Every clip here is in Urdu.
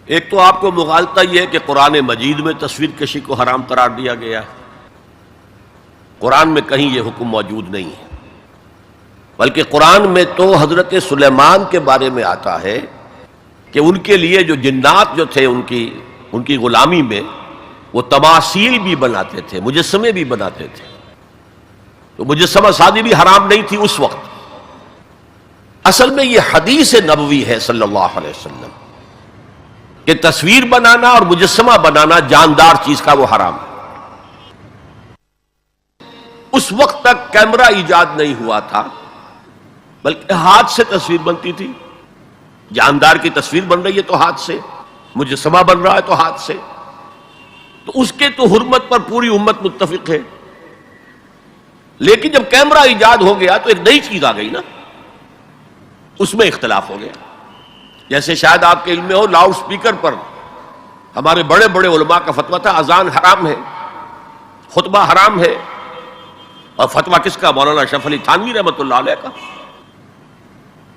ایک تو آپ کو مغالطہ یہ ہے کہ قرآن مجید میں تصویر کشی کو حرام قرار دیا گیا ہے۔ قرآن میں کہیں یہ حکم موجود نہیں ہے، بلکہ قرآن میں تو حضرت سلیمان کے بارے میں آتا ہے کہ ان کے لیے جو جنات جو تھے ان کی غلامی میں وہ تماثیل بھی بناتے تھے، مجسمے بھی بناتے تھے، تو مجسمہ سازی بھی حرام نہیں تھی اس وقت۔ اصل میں یہ حدیث نبوی ہے صلی اللہ علیہ وسلم کہ تصویر بنانا اور مجسمہ بنانا جاندار چیز کا وہ حرام ہے۔ اس وقت تک کیمرہ ایجاد نہیں ہوا تھا، بلکہ ہاتھ سے تصویر بنتی تھی۔ جاندار کی تصویر بن رہی ہے تو ہاتھ سے، مجسمہ بن رہا ہے تو ہاتھ سے، تو اس کے تو حرمت پر پوری امت متفق ہے۔ لیکن جب کیمرہ ایجاد ہو گیا تو ایک نئی چیز آ گئی نا، اس میں اختلاف ہو گیا۔ جیسے شاید آپ کے علم میں ہو، لاؤڈ سپیکر پر ہمارے بڑے بڑے علماء کا فتویٰ تھا اذان حرام ہے، خطبہ حرام ہے، اور فتویٰ کس کا؟ مولانا اشرف علی تھانوی رحمۃ اللہ علیہ کا۔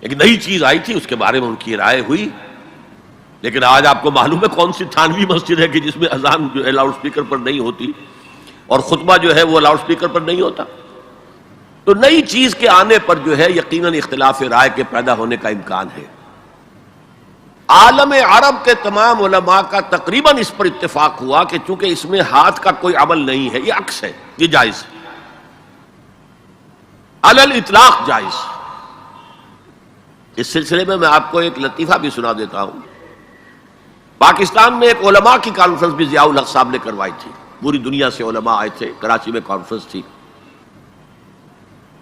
ایک نئی چیز آئی تھی، اس کے بارے میں ان کی رائے ہوئی، لیکن آج آپ کو معلوم ہے کون سی تھانوی مسجد ہے کہ جس میں اذان جو ہے لاؤڈ سپیکر پر نہیں ہوتی اور خطبہ جو ہے وہ لاؤڈ سپیکر پر نہیں ہوتا۔ تو نئی چیز کے آنے پر جو ہے یقیناً اختلاف رائے کے پیدا ہونے کا امکان ہے۔ عالم عرب کے تمام علماء کا تقریباً اس پر اتفاق ہوا کہ چونکہ اس میں ہاتھ کا کوئی عمل نہیں ہے، یہ عکس ہے، یہ جائز ہے، علی الاطلاق جائز۔ اس سلسلے میں آپ کو ایک لطیفہ بھی سنا دیتا ہوں۔ پاکستان میں ایک علماء کی کانفرنس بھی ضیاء الحق صاحب نے کروائی تھی، پوری دنیا سے علماء آئے تھے، کراچی میں کانفرنس تھی۔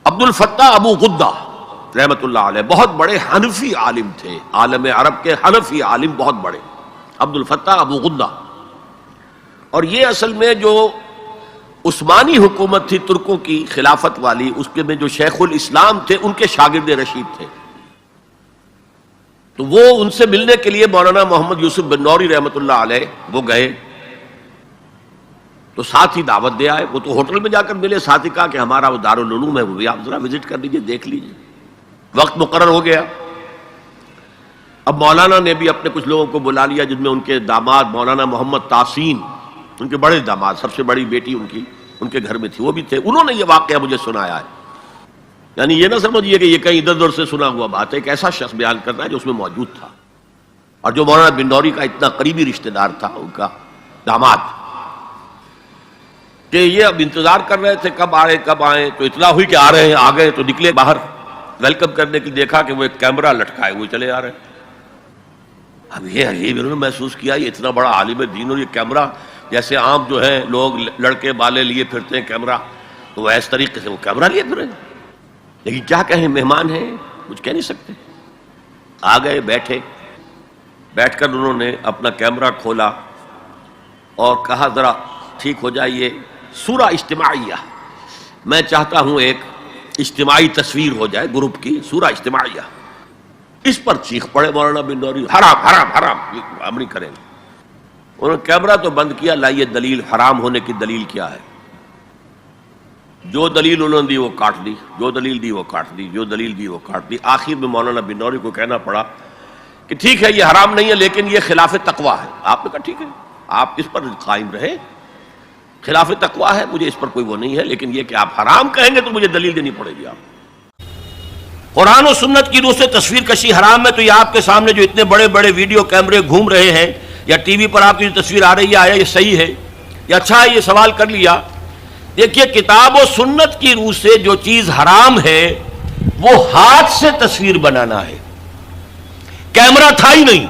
عبد الفتاح ابو غدہ رحمت اللہ علیہ بہت بڑے حنفی عالم تھے، عالم عرب کے حنفی عالم بہت بڑے، عبد الفتاح ابو غدہ۔ اور یہ اصل میں جو عثمانی حکومت تھی ترکوں کی خلافت والی، اس کے میں جو شیخ الاسلام تھے ان کے شاگرد رشید تھے۔ تو وہ ان سے ملنے کے لیے مولانا محمد یوسف بن نوری رحمت اللہ علیہ وہ گئے، تو ساتھ ہی دعوت دے آئے۔ وہ تو ہوٹل میں جا کر ملے، ساتھ ہی کہا کہ ہمارا وہ دارالعلوم ہے، وہ بھی آپ ذرا وزٹ کر لیجیے، دیکھ لیجیے۔ وقت مقرر ہو گیا۔ اب مولانا نے بھی اپنے کچھ لوگوں کو بلا لیا، جن میں ان کے داماد مولانا محمد تاسین، ان کے بڑے داماد، سب سے بڑی بیٹی ان کے گھر میں تھی، وہ بھی تھے۔ انہوں نے یہ واقعہ مجھے سنایا ہے، یعنی یہ نہ سمجھیے کہ یہ کہیں ادھر ادھر سے سنا ہوا بات ہے، ایک ایسا شخص بیان کرنا ہے جو اس میں موجود تھا، اور جو مولانا بن نوری کا اتنا قریبی رشتہ دار تھا، ان کا داماد، کہ یہ اب انتظار کر رہے تھے کب آئے کب آئے۔ تو اطلاع ہوئی کہ آ رہے ہیں، آ گئے تو نکلے باہر ویلکم کرنے کے لیے، دیکھا کہ وہ ایک کیمرہ لٹکائے ہوئے چلے آ رہے ہیں۔ اب یہ انہوں نے محسوس کیا یہ اتنا بڑا عالم دین اور یہ کیمرہ، جیسے عام جو ہے لوگ لڑکے بالے لیے پھرتے ہیں کیمرہ، تو وہ اس طریقے سے وہ کیمرہ لیے پھرے۔ لیکن کیا کہیں، مہمان ہیں، کچھ کہہ نہیں سکتے۔ آ گئے، بیٹھ کر انہوں نے اپنا کیمرہ کھولا اور کہا ذرا ٹھیک ہو جائیے، سورہ اجتماعیہ، میں چاہتا ہوں ایک اجتماعی تصویر ہو جائے گروپ کی، سورہ اجتماعیہ۔ اس پر چیخ پڑے مولانا بن نوری، حرام حرام حرام، ہم نہیں کریں گے۔ انہوں نے کیمرہ تو بند کیا، لائیے دلیل، حرام ہونے کی دلیل کیا ہے؟ جو دلیل انہوں نے دی وہ کاٹ دی، جو دلیل دی وہ کاٹ دی، جو دلیل دی وہ کاٹ دی۔ آخر میں مولانا بن نوری کو کہنا پڑا کہ ٹھیک ہے یہ حرام نہیں ہے، لیکن یہ خلاف تقویٰ ہے۔ آپ نے کہا ٹھیک ہے، آپ اس پر قائم رہے، خلاف تقویٰ ہے، مجھے اس پر کوئی وہ نہیں ہے، لیکن یہ کہ آپ حرام کہیں گے تو مجھے دلیل دینی پڑے گی۔ آپ قرآن و سنت کی روح سے تصویر کشی حرام ہے، تو یہ آپ کے سامنے جو اتنے بڑے بڑے ویڈیو کیمرے گھوم رہے ہیں یا ٹی وی پر آپ کی جو تصویر آ رہی ہے، آیا یہ صحیح ہے یا اچھا ہے؟ یہ سوال کر لیا۔ دیکھیے، کتاب و سنت کی روح سے جو چیز حرام ہے وہ ہاتھ سے تصویر بنانا ہے، کیمرہ تھا ہی نہیں۔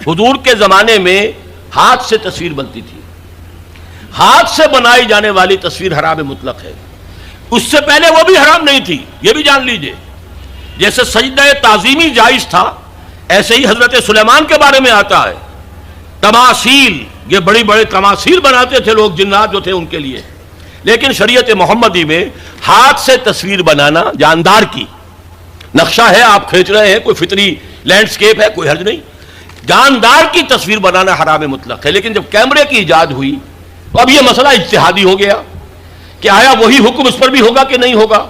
حضور کے زمانے میں ہاتھ سے تصویر بنتی تھی، ہاتھ سے بنائی جانے والی تصویر حرام مطلق ہے۔ اس سے پہلے وہ بھی حرام نہیں تھی، یہ بھی جان لیجئے۔ جیسے سجدہ تعظیمی جائز تھا، ایسے ہی حضرت سلیمان کے بارے میں آتا ہے، تماثیل، یہ بڑی بڑے تماثیل بناتے تھے لوگ، جنات جو تھے ان کے لیے۔ لیکن شریعت محمدی میں ہاتھ سے تصویر بنانا، جاندار کی نقشہ ہے آپ کھینچ رہے ہیں، کوئی فطری لینڈسکیپ ہے، کوئی حرج نہیں، جاندار کی تصویر بنانا حرام مطلق ہے۔ لیکن جب کیمرے کی ایجاد ہوئی تو اب یہ مسئلہ اجتہادی ہو گیا کہ آیا وہی حکم اس پر بھی ہوگا کہ نہیں ہوگا۔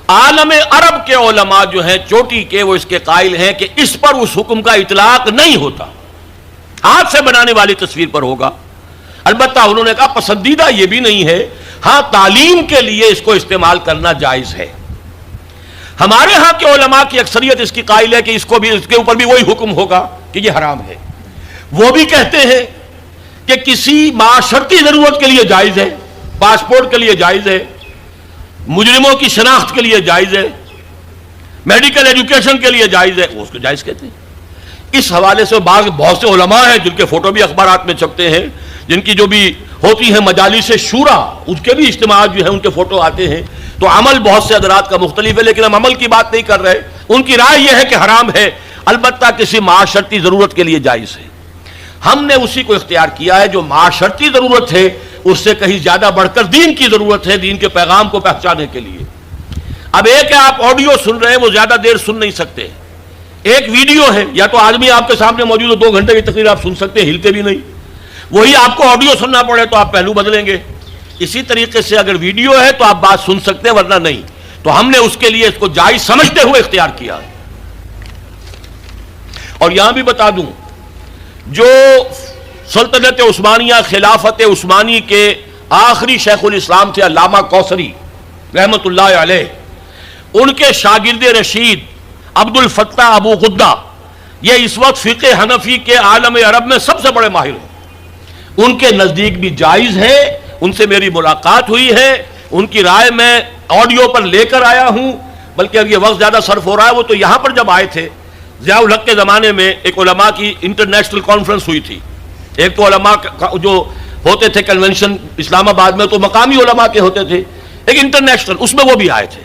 عالم عرب کے علماء جو ہیں چوٹی کے، وہ اس کے قائل ہیں کہ اس پر اس حکم کا اطلاق نہیں ہوتا، ہاتھ سے بنانے والی تصویر پر ہوگا۔ البتہ انہوں نے کہا پسندیدہ یہ بھی نہیں ہے، ہاں تعلیم کے لیے اس کو استعمال کرنا جائز ہے۔ ہمارے ہاں کے علماء کی اکثریت اس کی قائل ہے کہ اس کے اوپر بھی وہی حکم ہوگا کہ یہ حرام ہے۔ وہ بھی کہتے ہیں کہ کسی معاشرتی ضرورت کے لیے جائز ہے، پاسپورٹ کے لیے جائز ہے، مجرموں کی شناخت کے لیے جائز ہے، میڈیکل ایجوکیشن کے لیے جائز ہے، وہ اس کو جائز کہتے ہیں۔ اس حوالے سے بہت سے علماء ہیں جن کے فوٹو بھی اخبارات میں چھپتے ہیں، جن کی جو بھی ہوتی ہیں مجالس شورا، ان کے بھی اجتماعات جو ہیں ان کے فوٹو آتے ہیں۔ تو عمل بہت سے حضرات کا مختلف ہے، لیکن ہم عمل کی بات نہیں کر رہے۔ ان کی رائے یہ ہے کہ حرام ہے، البتہ کسی معاشرتی ضرورت کے لیے جائز ہے۔ ہم نے اسی کو اختیار کیا ہے جو معاشرتی ضرورت ہے، اس سے کہیں زیادہ بڑھ کر دین کی ضرورت ہے، دین کے پیغام کو پہنچانے کے لیے۔ اب ایک ہے آپ آڈیو سن رہے ہیں، وہ زیادہ دیر سن نہیں سکتے۔ ایک ویڈیو ہے، یا تو آدمی آپ کے سامنے موجود ہے، 2 گھنٹے کی تقریر آپ سن سکتے ہیں، ہلتے بھی نہیں۔ وہی آپ کو آڈیو سننا پڑے تو آپ پہلو بدلیں گے۔ اسی طریقے سے اگر ویڈیو ہے تو آپ بات سن سکتے ہیں، ورنہ نہیں۔ تو ہم نے اس کے لیے اس کو جائز سمجھتے ہوئے اختیار کیا۔ اور یہاں بھی بتا دوں، جو سلطنت عثمانیہ خلافت عثمانی کے آخری شیخ الاسلام تھے علامہ کوثری رحمت اللہ علیہ، ان کے شاگرد رشید عبد الفتاح ابو غدہ، یہ اس وقت فقہ حنفی کے عالم عرب میں سب سے بڑے ماہر ہیں۔ ان کے نزدیک بھی جائز ہے، ان سے میری ملاقات ہوئی ہے، ان کی رائے میں آڈیو پر لے کر آیا ہوں۔ بلکہ اب یہ وقت زیادہ صرف ہو رہا ہے، وہ تو یہاں پر جب آئے تھے ضیاء الحق کے زمانے میں ایک علماء کی انٹرنیشنل کانفرنس ہوئی تھی۔ ایک تو علماء جو ہوتے تھے کنونشن اسلام آباد میں تو مقامی علماء کے ہوتے تھے، ایک انٹرنیشنل، اس میں وہ بھی آئے تھے۔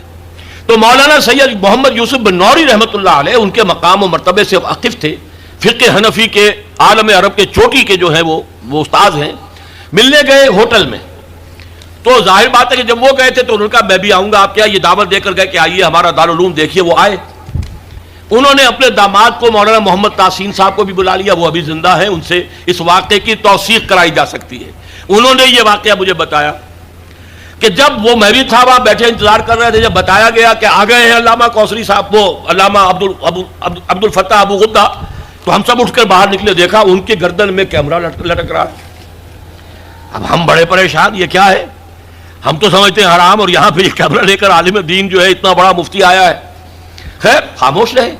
تو مولانا سید محمد یوسف بن نوری رحمۃ اللہ علیہ ان کے مقام و مرتبے سے واقف تھے، فقہ حنفی کے عالم عرب کے چوٹی کے جو ہیں وہ استاد ہیں۔ ملنے گئے ہوٹل میں، تو ظاہر بات ہے کہ جب وہ گئے تھے تو انہوں نے کہا میں بھی آؤں گا۔ آپ کیا یہ دعوت دے کر گئے کہ آئیے ہمارا دارالعلوم دیکھیے، وہ آئے۔ انہوں نے اپنے داماد کو مولانا محمد تحسین صاحب کو بھی بلا لیا، وہ ابھی زندہ ہیں، ان سے اس واقعے کی توثیق کرائی جا سکتی ہے۔ انہوں نے یہ واقعہ مجھے بتایا کہ جب وہ میں بھی تھا وہاں بیٹھے انتظار کر رہے تھے، جب بتایا گیا کہ آ گئے ہیں علامہ کوثری صاحب، وہ علامہ عبد الفتاح ابو غدہ، تو ہم سب اٹھ کر باہر نکلے، دیکھا ان کے گردن میں کیمرہ لٹک رہا ہے۔ اب ہم بڑے پریشان، یہ کیا ہے؟ ہم تو سمجھتے ہیں حرام، اور یہاں پہ یہ کیمرہ لے کر عالم دین جو ہے اتنا بڑا مفتی آیا ہے۔ خیر خاموش رہے۔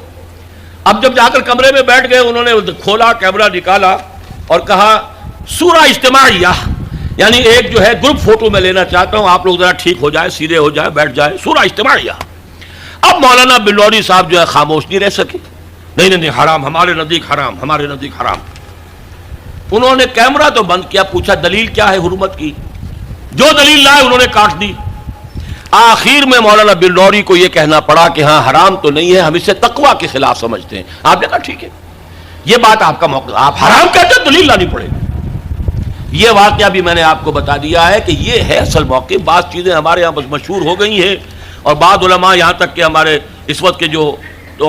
اب جب جا کر کمرے میں بیٹھ گئے، انہوں نے کھولا، کیمرہ نکالا اور کہا سورہ اجتماعیہ، یعنی ایک جو ہے گروپ فوٹو میں لینا چاہتا ہوں، آپ لوگ ذرا ٹھیک ہو جائے، سیدھے ہو جائے، بیٹھ جائے، سورہ اجتماعیہ۔ اب مولانا بلوری صاحب جو ہے خاموش نہیں رہ سکے، نہیں حرام، ہمارے نزدیک حرام، ہمارے نزدیک حرام۔ انہوں نے کیمرہ تو بند کیا، پوچھا دلیل کیا ہے حرمت کی؟ جو دلیل لائے انہوں نے کاٹ دی۔ آخر میں مولانا بلوری کو یہ کہنا پڑا کہ ہاں حرام تو نہیں ہے، ہم اسے تقویٰ کے خلاف سمجھتے ہیں۔ آپ نے کہا ٹھیک ہے، یہ بات آپ کا موقع، آپ حرام کہتے ہیں، دلیل لانی پڑے گی۔ یہ واقعہ بھی میں نے آپ کو بتا دیا ہے کہ یہ ہے اصل موقع۔ بعض چیزیں ہمارے یہاں بس مشہور ہو گئی ہیں، اور بعض علماء یہاں تک کہ ہمارے اس وقت کے جو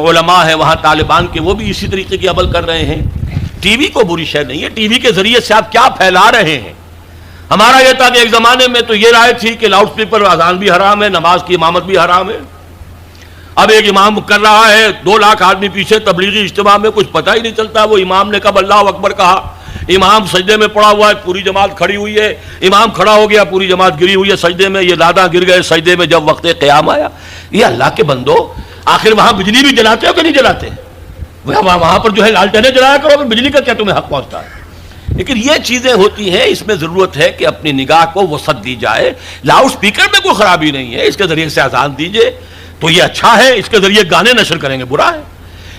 علماء ہیں وہاں طالبان کے، وہ بھی اسی طریقے کی عمل کر رہے ہیں۔ ٹی وی کو بری شے نہیں ہے، ٹی وی کے ذریعے سے آپ کیا پھیلا رہے ہیں۔ ہمارا یہ تھا کہ ایک زمانے میں تو یہ رائے تھی کہ لاؤڈ اسپیکر اذان بھی حرام ہے، نماز کی امامت بھی حرام ہے۔ اب ایک امام کر رہا ہے، 2 لاکھ آدمی پیچھے تبلیغی اجتماع میں، کچھ پتہ ہی نہیں چلتا وہ امام نے کب اللہ اکبر کہا۔ امام سجدے میں پڑا ہوا ہے، پوری جماعت کھڑی ہوئی ہے، امام کھڑا ہو گیا، پوری جماعت گری ہوئی ہے سجدے میں، یہ دادا گر گئے سجدے میں جب وقت قیام آیا۔ یہ اللہ کے بندو، آخر وہاں بجلی بھی جلاتے ہو کہ نہیں جلاتے؟ وہاں پر جو ہے لالٹینیں جلایا کرو، پھر بجلی کا کیا تمہیں حق پہنچتا ہے؟ لیکن یہ چیزیں ہوتی ہیں، اس میں ضرورت ہے کہ اپنی نگاہ کو وسعت دی جائے۔ لاؤڈ سپیکر میں کوئی خرابی نہیں ہے، اس کے ذریعے سے اذان دیجئے تو یہ اچھا ہے، اس کے ذریعے گانے نشر کریں گے برا ہے۔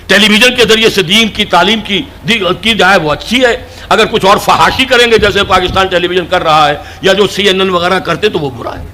ٹیلی ویژن کے ذریعے سے دین کی تعلیم کی جائے وہ اچھی ہے، اگر کچھ اور فحاشی کریں گے جیسے پاکستان ٹیلی ویژن کر رہا ہے یا جو CNN وغیرہ کرتے تو وہ برا ہے۔